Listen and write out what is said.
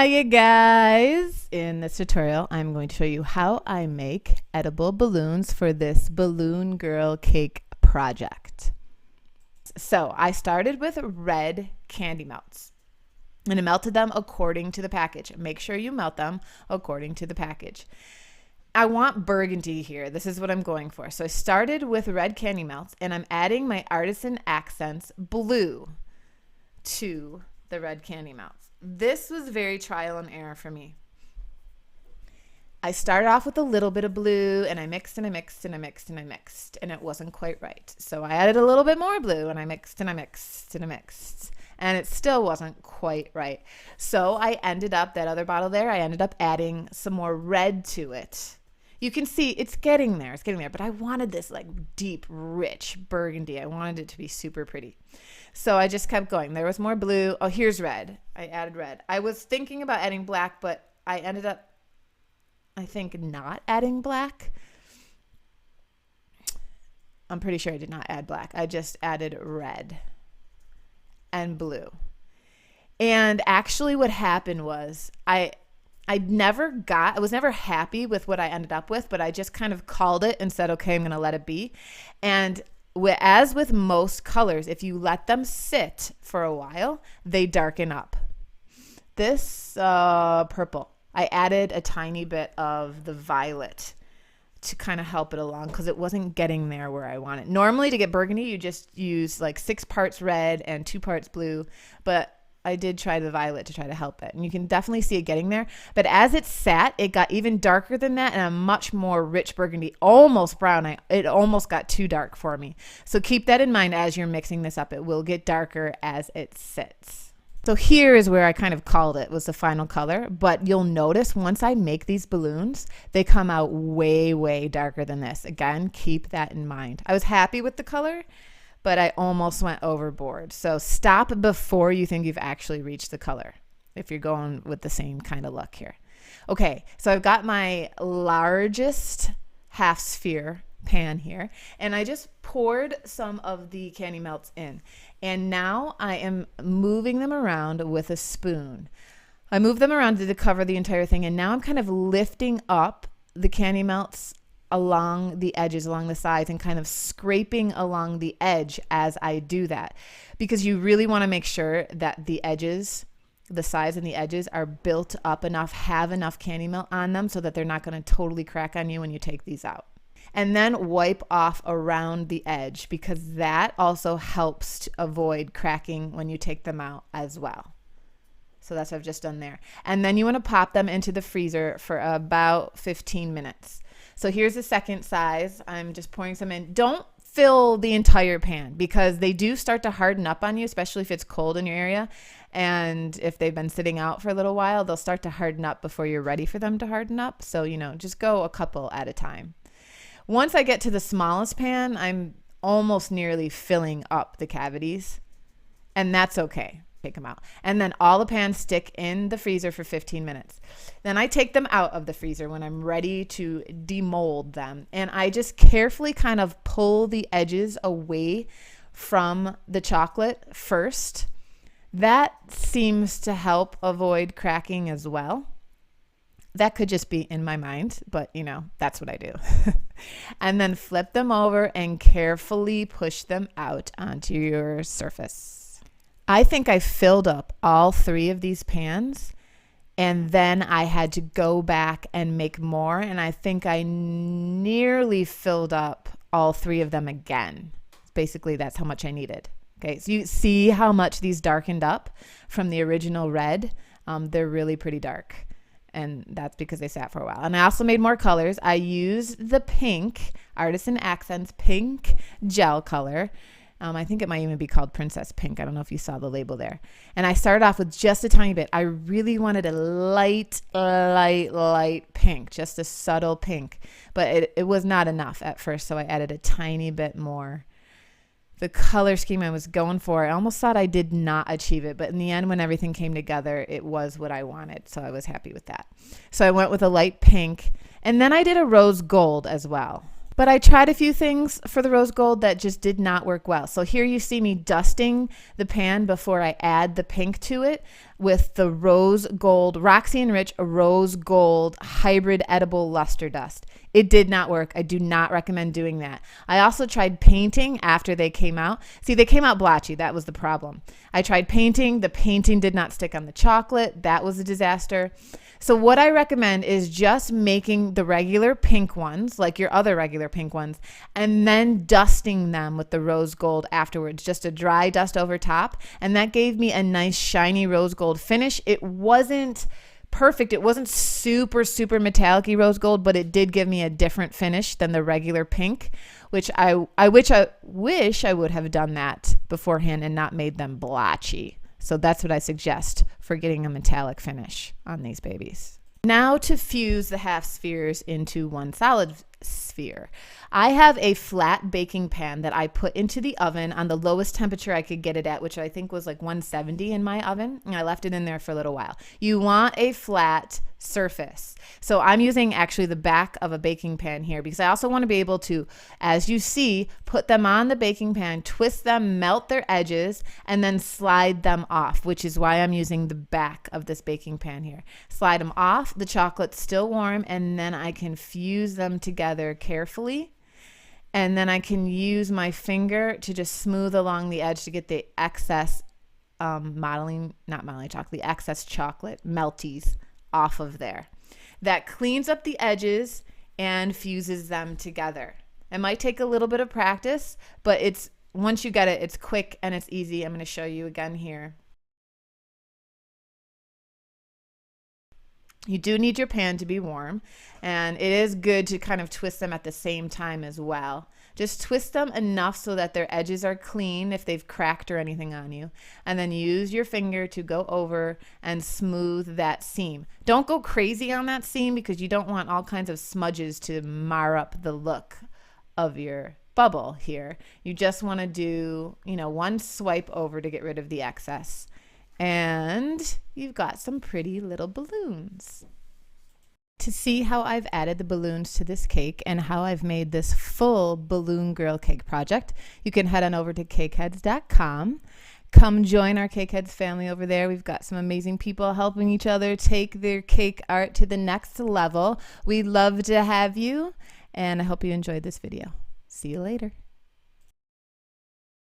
you guys. In this tutorial, I'm going to show you how I make edible balloons for this Balloon Girl cake project. So I started with red candy melts and I melted them according to the package. Make sure you melt them according to the package. I want burgundy here. This is what I'm going for. So I started with red candy melts and I'm adding my Artisan Accents blue to the red candy melts. This was very trial and error for me. I started off with a little bit of blue and I mixed and I mixed and I mixed and I mixed and it wasn't quite right. So I added a little bit more blue and I mixed and I mixed and I mixed and it still wasn't quite right. So I ended up, that other bottle there, I ended up adding some more red to it. You can see it's getting there, but I wanted this like deep, rich burgundy. I wanted it to be super pretty. So I just kept going. There was more blue. Oh, here's red. I added red. I was thinking about adding black, but I ended up, I think, not adding black. I'm pretty sure I did not add black. I just added red and blue. And actually what happened was I was never happy with what I ended up with, but I just kind of called it and said, okay, I'm going to let it be. And as with most colors, if you let them sit for a while, they darken up. This purple, I added a tiny bit of the violet to kind of help it along because it wasn't getting there where I want it. Normally to get burgundy, you just use like 6 parts red and 2 parts blue, but I did try the violet to try to help it. And you can definitely see it getting there. But as it sat, it got even darker than that and a much more rich burgundy, almost brown. It almost got too dark for me. So keep that in mind as you're mixing this up. It will get darker as it sits. So here is where I kind of called it, was the final color. But you'll notice once I make these balloons, they come out way, way darker than this. Again, keep that in mind. I was happy with the color, but I almost went overboard. So stop before you think you've actually reached the color if you're going with the same kind of look here. Okay, so I've got my largest half sphere pan here and I just poured some of the candy melts in and now I am moving them around with a spoon. I move them around to cover the entire thing and now I'm kind of lifting up the candy melts along the edges, along the sides, and kind of scraping along the edge as I do that, because you really want to make sure that the edges, the sides and the edges are built up enough, have enough candy melt on them so that they're not going to totally crack on you when you take these out. And then wipe off around the edge because that also helps to avoid cracking when you take them out as well. So that's what I've just done there. And then you want to pop them into the freezer for about 15 minutes. So here's the second size. I'm just pouring some in. Don't fill the entire pan because they do start to harden up on you, especially if it's cold in your area. And if they've been sitting out for a little while, they'll start to harden up before you're ready for them to harden up. So, just go a couple at a time. Once I get to the smallest pan, I'm almost nearly filling up the cavities, and that's okay. Take them out. And then all the pans stick in the freezer for 15 minutes. Then I take them out of the freezer when I'm ready to demold them. And I just carefully kind of pull the edges away from the chocolate first. That seems to help avoid cracking as well. That could just be in my mind, but that's what I do. And then flip them over and carefully push them out onto your surface. I think I filled up all 3 of these pans and then I had to go back and make more. And I think I nearly filled up all 3 of them again. Basically, that's how much I needed. Okay, so you see how much these darkened up from the original red. They're really pretty dark. And that's because they sat for a while. And I also made more colors. I used the pink, Artisan Accents pink gel color. I think it might even be called Princess Pink. I don't know if you saw the label there. And I started off with just a tiny bit. I really wanted a light pink, just a subtle pink. But it was not enough at first, so I added a tiny bit more. The color scheme I was going for, I almost thought I did not achieve it. But in the end, when everything came together, it was what I wanted. So I was happy with that. So I went with a light pink. And then I did a rose gold as well. But I tried a few things for the rose gold that just did not work well. So here you see me dusting the pan before I add the pink to it with the rose gold, Roxy and Rich rose gold hybrid edible luster dust. It did not work. I do not recommend doing that. I also tried painting after they came out. See, they came out blotchy. That was the problem. I tried painting. The painting did not stick on the chocolate. That was a disaster. So what I recommend is just making the regular pink ones, like your other regular pink ones, and then dusting them with the rose gold afterwards, just a dry dust over top. And that gave me a nice shiny rose gold finish. It wasn't perfect. It wasn't super, super metallic-y rose gold, but it did give me a different finish than the regular pink, which I wish I would have done that beforehand and not made them blotchy. So that's what I suggest for getting a metallic finish on these babies. Now to fuse the half spheres into one solid sphere. I have a flat baking pan that I put into the oven on the lowest temperature I could get it at, which I think was like 170 in my oven, and I left it in there for a little while. You want a flat surface. So I'm using actually the back of a baking pan here because I also want to be able to, as you see, put them on the baking pan, twist them, melt their edges, and then slide them off, which is why I'm using the back of this baking pan here. Slide them off, the chocolate's still warm, and then I can fuse them together carefully. And then I can use my finger to just smooth along the edge to get the excess the excess chocolate melties off of there. That cleans up the edges and fuses them together. It might take a little bit of practice, but once you get it, it's quick and it's easy. I'm going to show you again here. You do need your pan to be warm, and it is good to kind of twist them at the same time as well. Just twist them enough so that their edges are clean if they've cracked or anything on you, and then use your finger to go over and smooth that seam. Don't go crazy on that seam because you don't want all kinds of smudges to mar up the look of your bubble here. You just want to do, one swipe over to get rid of the excess. And you've got some pretty little balloons. To see how I've added the balloons to this cake and how I've made this full balloon girl cake project, you can head on over to cakeheads.com. Come join our Cakeheads family over there. We've got some amazing people helping each other take their cake art to the next level. We'd love to have you, and I hope you enjoyed this video. See you later.